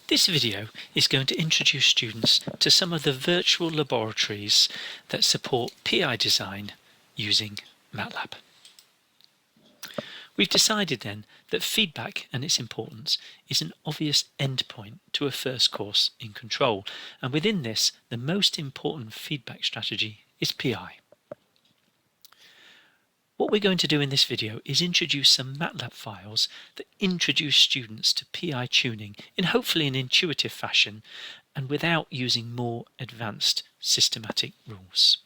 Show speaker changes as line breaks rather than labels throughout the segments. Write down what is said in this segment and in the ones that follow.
This video is going to introduce students to some of the virtual laboratories that support PI design using MATLAB. We've decided then that feedback and its importance is an obvious endpoint to a first course in control, and within this the most important feedback strategy is PI. What we're going to do in this video is introduce some MATLAB files that introduce students to PI tuning in hopefully an intuitive fashion and without using more advanced systematic rules.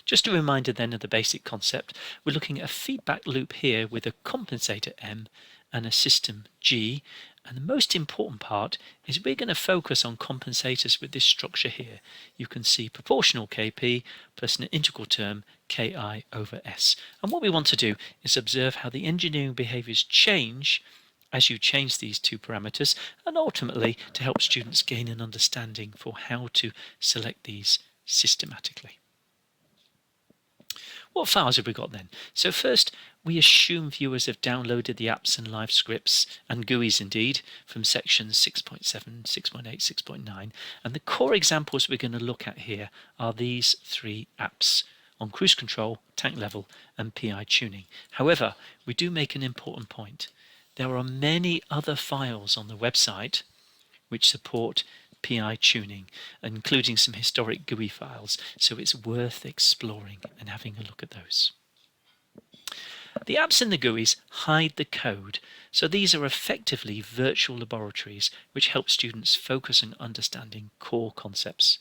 Just a reminder then of the basic concept. We're looking at a feedback loop here with a compensator M and a system G, and the most important part is we're going to focus on compensators with this structure here. You can see proportional Kp plus an integral term Ki over S, and what we want to do is observe how the engineering behaviours change as you change these two parameters, and ultimately to help students gain an understanding for how to select these systematically. What files have we got then? So first, we assume viewers have downloaded the apps and live scripts, and GUIs indeed, from sections 6.7, 6.8, 6.9, and the core examples we're going to look at here are these three apps on cruise control, tank level and PI tuning. However, we do make an important point. There are many other files on the website which support PI tuning, including some historic GUI files, so it's worth exploring and having a look at those. The apps and the GUIs hide the code, so these are effectively virtual laboratories which help students focus on understanding core concepts.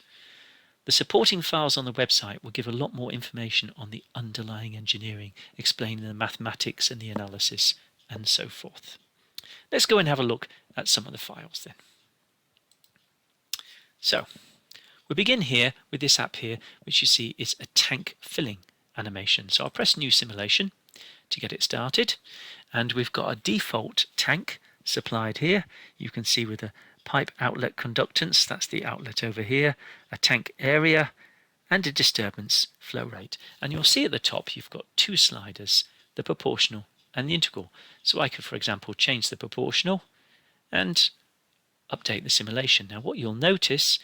The supporting files on the website will give a lot more information on the underlying engineering, explaining the mathematics and the analysis and so forth. Let's go and have a look at some of the files then. So we begin here with this app here, which you see is a tank filling animation. So I'll press new simulation to get it started, and we've got a default tank supplied here. You can see with a pipe outlet conductance, that's the outlet over here, a tank area and a disturbance flow rate. And you'll see at the top you've got two sliders, the proportional and the integral. So I could, for example, change the proportional and update the simulation. Now what you'll notice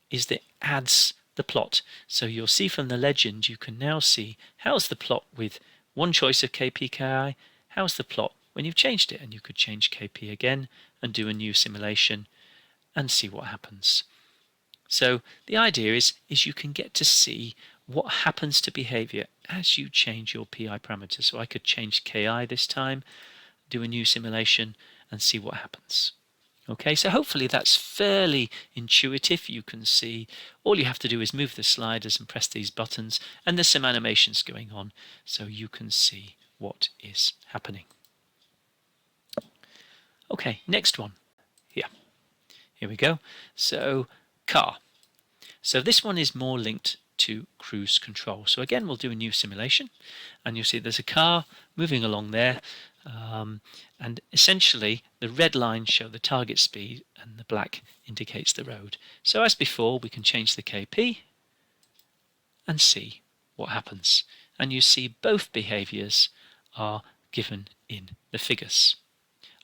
is that it adds the plot. So you'll see from the legend you can now see how's the plot with one choice of KPKI, how's the plot when you've changed it, and you could change KP again and do a new simulation and see what happens. So the idea is you can get to see what happens to behavior as you change your PI parameters. So I could change Ki this time, do a new simulation and see what happens. Okay, so hopefully that's fairly intuitive. You can see all you have to do is move the sliders and press these buttons, and there's some animations going on so you can see what is happening. Okay, next one. Here we go. So car. So this one is more linked to cruise control. So again, we'll do a new simulation, and you'll see there's a car moving along there. And essentially the red lines show the target speed and the black indicates the road. So as before, we can change the KP and see what happens. And you see both behaviors are given in the figures.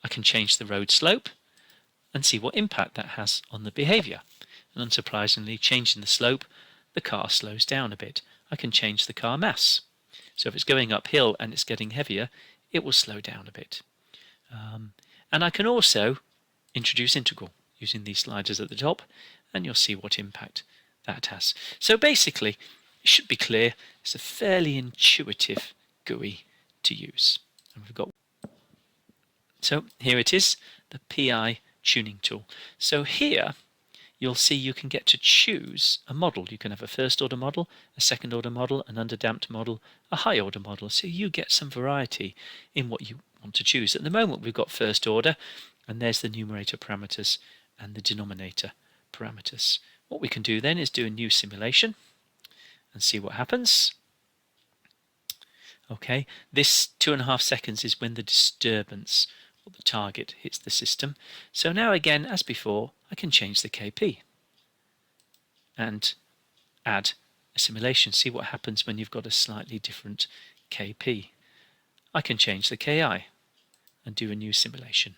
I can change the road slope and see what impact that has on the behavior. And unsurprisingly, changing the slope, the car slows down a bit. I can change the car mass. So if it's going uphill and it's getting heavier, it will slow down a bit. And I can also introduce integral using these sliders at the top, and you'll see what impact that has. So basically, it should be clear, it's a fairly intuitive GUI to use. And we've got, so here it is, the PI tuning tool. So here you'll see you can get to choose a model. You can have a first order model, a second order model, an underdamped model, a high order model. So you get some variety in what you want to choose. At the moment we've got first order, and there's the numerator parameters and the denominator parameters. What we can do then is do a new simulation and see what happens. Okay, this 2.5 seconds is when the disturbance or the target hits the system. So now again, as before, I can change the KP and add a simulation, see what happens when you've got a slightly different KP. I can change the Ki and do a new simulation.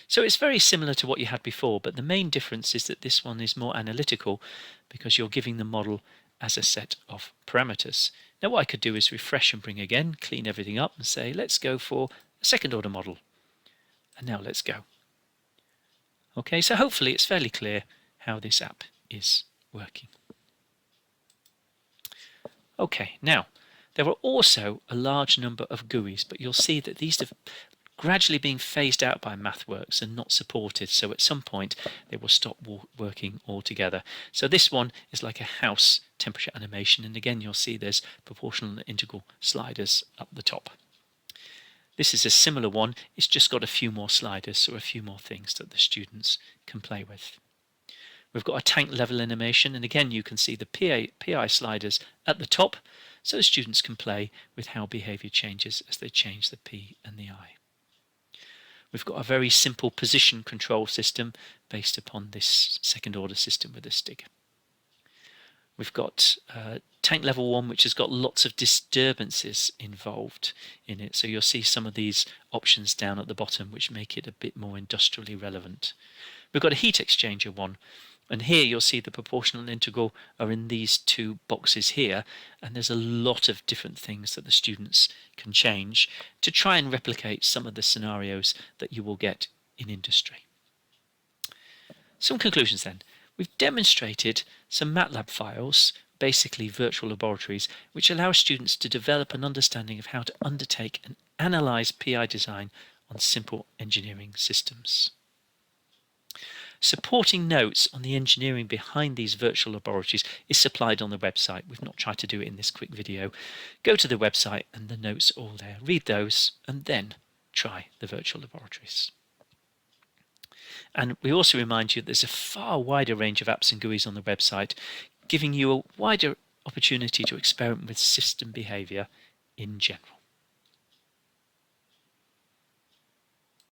So it's very similar to what you had before, but the main difference is that this one is more analytical because you're giving the model as a set of parameters. Now what I could do is refresh and bring again, clean everything up and say, let's go for a second order model. And now let's go. Okay, so hopefully it's fairly clear how this app is working. Okay, now there are also a large number of GUIs, but you'll see that these are gradually being phased out by MathWorks and not supported, so at some point they will stop working altogether. So this one is like a house temperature animation, and again you'll see there's proportional and integral sliders up the top. This is a similar one, it's just got a few more sliders, so a few more things that the students can play with. We've got a tank level animation, and again you can see the PI sliders at the top, so the students can play with how behaviour changes as they change the P and the I. We've got a very simple position control system based upon this second order system with a stick. We've got tank level 1, which has got lots of disturbances involved in it, so you'll see some of these options down at the bottom which make it a bit more industrially relevant. We've got a heat exchanger 1, and here you'll see the proportional and integral are in these two boxes here, and there's a lot of different things that the students can change to try and replicate some of the scenarios that you will get in industry. Some conclusions then. We've demonstrated some MATLAB files, basically virtual laboratories, which allow students to develop an understanding of how to undertake and analyse PI design on simple engineering systems. Supporting notes on the engineering behind these virtual laboratories is supplied on the website. We've not tried to do it in this quick video. Go to the website and the notes are all there. Read those and then try the virtual laboratories. And we also remind you that there's a far wider range of apps and GUIs on the website, giving you a wider opportunity to experiment with system behaviour in general.